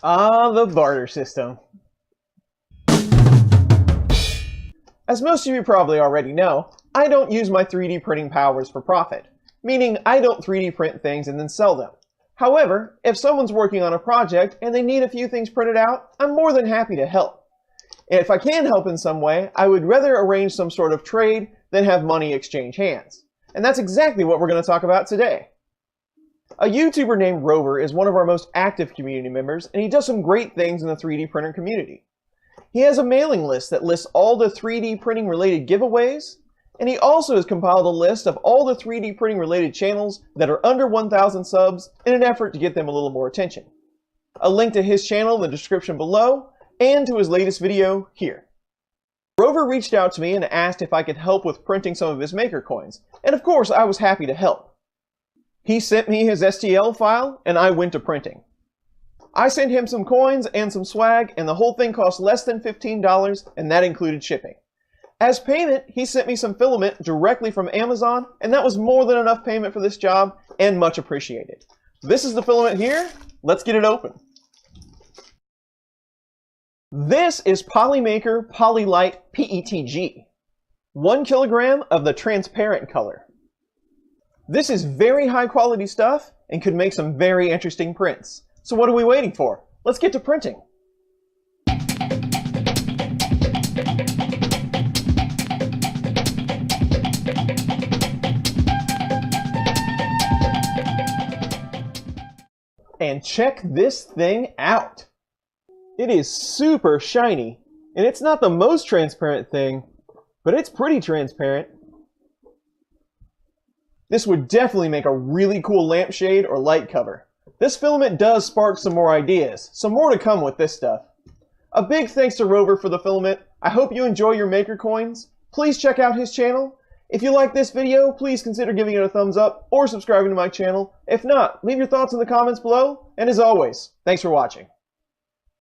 Ah, the barter system. As most of you probably already know, I don't use my 3D printing powers for profit, meaning I don't 3D print things and then sell them. However, if someone's working on a project and they need a few things printed out, I'm more than happy to help. If I can help in some way, I would rather arrange some sort of trade than have money exchange hands. And that's exactly what we're going to talk about today. A YouTuber named Rover is one of our most active community members, and he does some great things in the 3D printer community. He has a mailing list that lists all the 3D printing related giveaways, and he also has compiled a list of all the 3D printing related channels that are under 1,000 subs in an effort to get them a little more attention. A link to his channel in the description below, and to his latest video here. Rover reached out to me and asked if I could help with printing some of his maker coins, and of course I was happy to help. He sent me his STL file, and I went to printing. I sent him some coins and some swag, and the whole thing cost less than $15, and that included shipping. As payment, he sent me some filament directly from Amazon, and that was more than enough payment for this job, and much appreciated. This is the filament here. Let's get it open. This is Polymaker PolyLite PETG. 1 kilogram of the transparent color. This is very high quality stuff and could make some very interesting prints. So what are we waiting for? Let's get to printing. And check this thing out. It is super shiny, and it's not the most transparent thing, but it's pretty transparent. This would definitely make a really cool lampshade or light cover. This filament does spark some more ideas, so more to come with this stuff. A big thanks to Rover for the filament. I hope you enjoy your maker coins. Please check out his channel. If you like this video, please consider giving it a thumbs up or subscribing to my channel. If not, leave your thoughts in the comments below, and as always, thanks for watching.